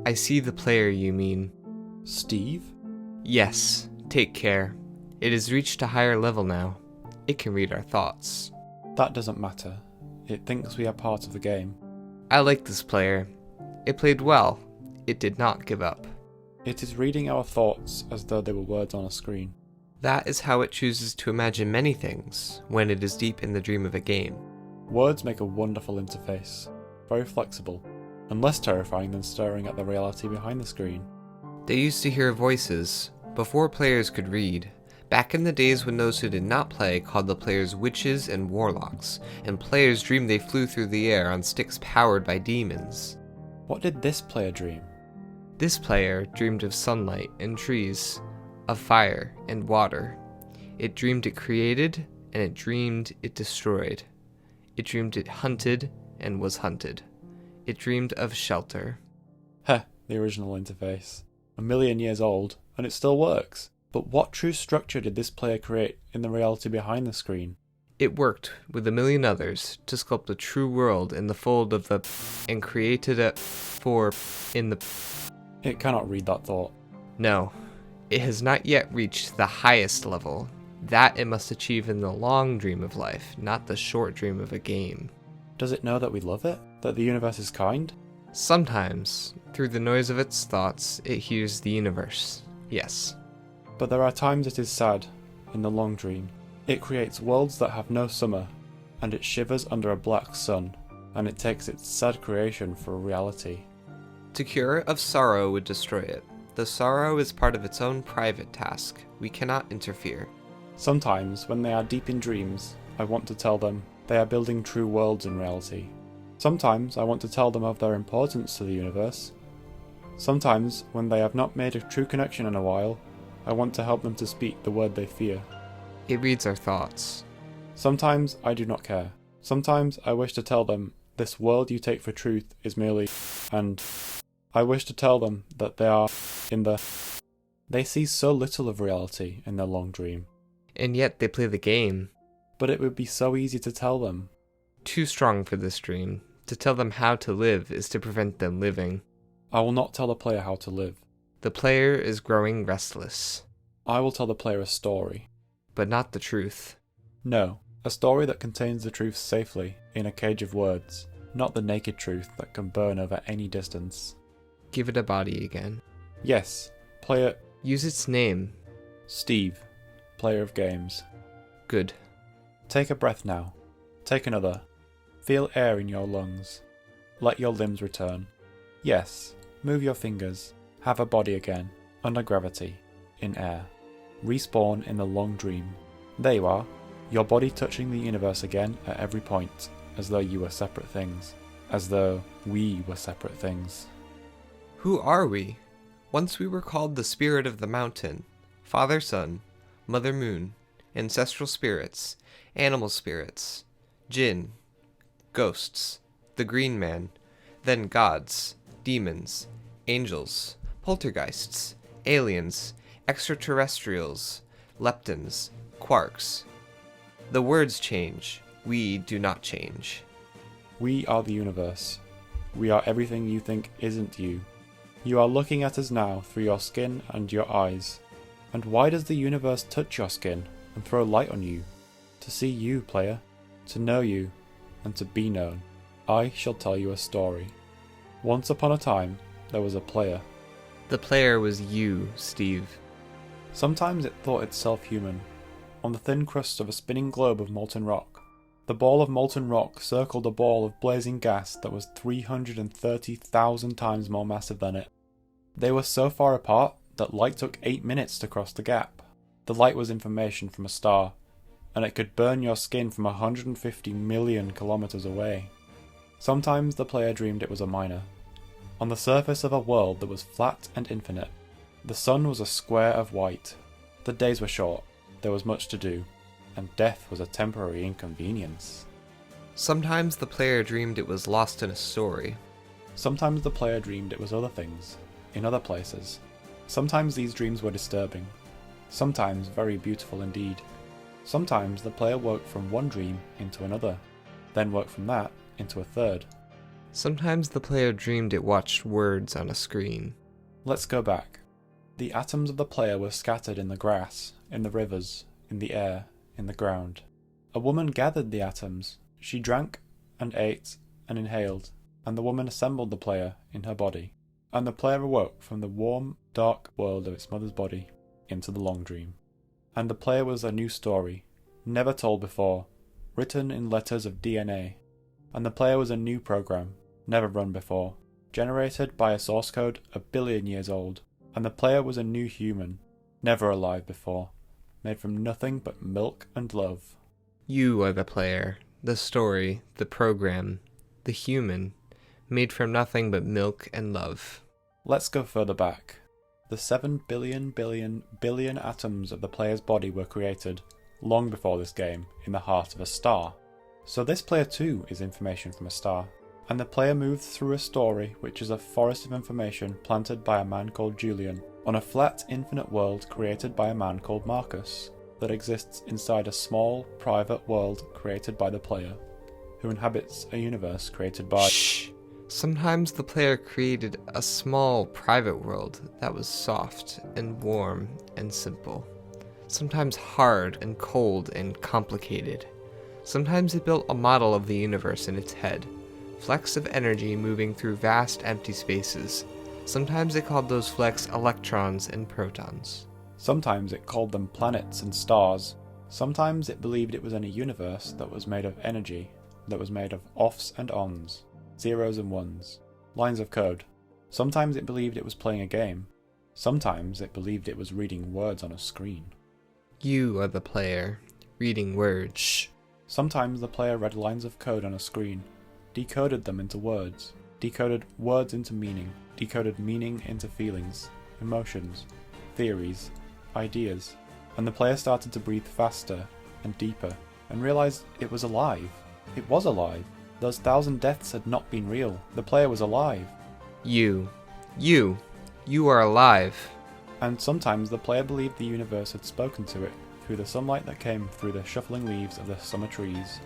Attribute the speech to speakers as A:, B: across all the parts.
A: I see the player you mean.
B: Steve?
A: Yes, take care. It has reached a higher level now. It can read our thoughts.
B: That doesn't matter. It thinks we are part of the game.
A: I like this player. It played well. It did not give up.
B: It is reading our thoughts as though they were words on a screen.
A: That is how it chooses to imagine many things when it is deep in the dream of a game.
B: Words make a wonderful interface. Very flexible, and less terrifying than staring at the reality behind the screen.
A: They used to hear voices before players could read, back in the days when those who did not play called the players witches and warlocks, and players dreamed they flew through the air on sticks powered by demons.
B: What did this player dream?
A: This player dreamed of sunlight and trees, of fire and water. It dreamed it created, and it dreamed it destroyed. It dreamed it hunted and was hunted. It dreamed of shelter.
B: Heh, the original interface. 1,000,000 years old, and it still works. But what true structure did this player create in the reality behind the screen?
A: It worked with 1,000,000 others to sculpt a true world in the fold of the and created a for in the.
B: It cannot read that thought.
A: No, it has not yet reached the highest level. That it must achieve in the long dream of life, not the short dream of a game.
B: Does it know that we love it? That the universe is kind?
A: Sometimes, through the noise of its thoughts, it hears the universe. Yes.
B: But there are times it is sad, in the long dream. It creates worlds that have no summer, and it shivers under a black sun, and it takes its sad creation for a reality.
A: To cure of sorrow would destroy it. The sorrow is part of its own private task. We cannot interfere.
B: Sometimes, when they are deep in dreams, I want to tell them they are building true worlds in reality. Sometimes I want to tell them of their importance to the universe. Sometimes, when they have not made a true connection in a while, I want to help them to speak the word they fear.
A: It reads our thoughts.
B: Sometimes I do not care. Sometimes I wish to tell them this world you take for truth is merely, and I wish to tell them that they are in the. They see so little of reality in their long dream.
A: And yet they play the game.
B: But it would be so easy to tell them.
A: Too strong for this dream. To tell them how to live is to prevent them living.
B: I will not tell the player how to live.
A: The player is growing restless.
B: I will tell the player a story.
A: But not the truth.
B: No, a story that contains the truth safely in a cage of words, not the naked truth that can burn over any distance.
A: Give it a body again.
B: Yes, player.
A: Use its name.
B: Steve, player of games.
A: Good.
B: Take a breath now. Take another. Feel air in your lungs. Let your limbs return. Yes, move your fingers. Have a body again, under gravity, in air. Respawn in the long dream. There you are, your body touching the universe again at every point, as though you were separate things. As though we were separate things.
A: Who are we? Once we were called the spirit of the mountain, Father Sun, Mother Moon, ancestral spirits, animal spirits, jinn, ghosts, the green man, then gods, demons, angels, poltergeists, aliens, extraterrestrials, leptons, quarks. The words change. We do not change.
B: We are the universe. We are everything you think isn't you. You are looking at us now through your skin and your eyes. And why does the universe touch your skin and throw light on you? To see you, player. To know you. And to be known. I shall tell you a story. Once upon a time, there was a player.
A: The player was you, Steve.
B: Sometimes it thought itself human. On the thin crust of a spinning globe of molten rock. The ball of molten rock circled a ball of blazing gas that was 330,000 times more massive than it. They were so far apart that light took 8 minutes to cross the gap. The light was information from a star, and it could burn your skin from 150 million kilometers away. Sometimes the player dreamed it was a miner. On the surface of a world that was flat and infinite, the sun was a square of white. The days were short, there was much to do, and death was a temporary inconvenience.
A: Sometimes the player dreamed it was lost in a story.
B: Sometimes the player dreamed it was other things, in other places. Sometimes these dreams were disturbing, sometimes very beautiful indeed. Sometimes the player woke from one dream into another, then woke from that into a third.
A: Sometimes the player dreamed it watched words on a screen.
B: Let's go back. The atoms of the player were scattered in the grass, in the rivers, in the air, in the ground. A woman gathered the atoms. She drank and ate and inhaled, and the woman assembled the player in her body. And the player awoke from the warm, dark world of its mother's body into the long dream. And the player was a new story, never told before, written in letters of DNA. And the player was a new program, never run before, generated by a source code 1 billion years old. And the player was a new human, never alive before, made from nothing but milk and love.
A: You are the player, the story, the program, the human, made from nothing but milk and love.
B: Let's go further back. The 7 billion atoms of the player's body were created, long before this game, in the heart of a star. So this player too is information from a star. And the player moves through a story which is a forest of information planted by a man called Julian, on a flat, infinite world created by a man called Marcus, that exists inside a small, private world created by the player, who inhabits a universe created by...
A: Shh! Sometimes the player created a small, private world that was soft and warm and simple. Sometimes hard and cold and complicated. Sometimes it built a model of the universe in its head. Flecks of energy moving through vast empty spaces. Sometimes it called those flecks electrons and protons.
B: Sometimes it called them planets and stars. Sometimes it believed it was in a universe that was made of energy, that was made of offs and ons, zeros and ones, lines of code. Sometimes it believed it was playing a game. Sometimes it believed it was reading words on a screen.
A: You are the player, reading words.
B: Shh! Sometimes the player read lines of code on a screen, decoded them into words, decoded words into meaning, decoded meaning into feelings, emotions, theories, ideas, and the player started to breathe faster and deeper, and realized it was alive. It was alive. Those 1,000 deaths had not been real. The player was alive.
A: You are alive.
B: And sometimes the player believed the universe had spoken to it, through the sunlight that came through the shuffling leaves of the summer trees.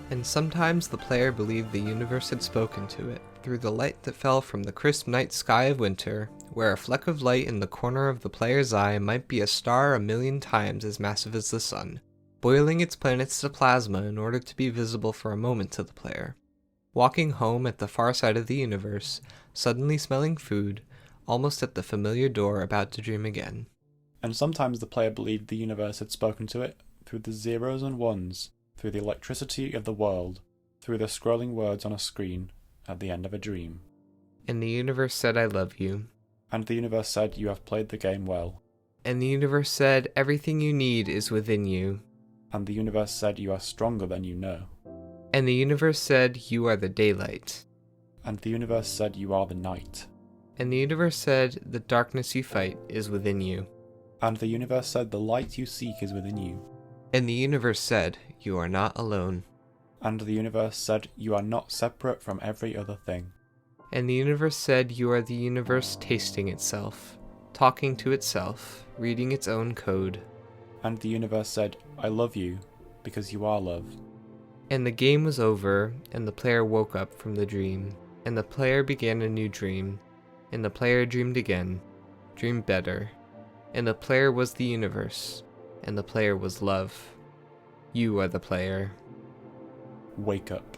A: And sometimes the player believed the universe had spoken to it, through the light that fell from the crisp night sky of winter, where a fleck of light in the corner of the player's eye might be a star 1,000,000 times as massive as the sun, boiling its planets to plasma in order to be visible for a moment to the player. Walking home at the far side of the universe, suddenly smelling food, almost at the familiar door about to dream again.
B: And sometimes the player believed the universe had spoken to it, through the zeros and ones, through the electricity of the world, through the scrolling words on a screen, at the end of a dream.
A: And the universe said, I love you.
B: And the universe said, you have played the game well.
A: And the universe said, everything you need is within you.
B: And the universe said, you are stronger than you know.
A: And the universe said, you are the daylight.
B: And the universe said, you are the night.
A: And the universe said, the darkness you fight is within you.
B: And the universe said, the light you seek is within you.
A: And the universe said, you are not alone.
B: And the universe said, you are not separate from every other thing.
A: And the universe said, you are the universe tasting itself, talking to itself, reading its own code.
B: And the universe said, I love you, because you are love.
A: And the game was over, and the player woke up from the dream, and the player began a new dream, and the player dreamed again, dreamed better, and the player was the universe, and the player was love. You are the player.
B: Wake up.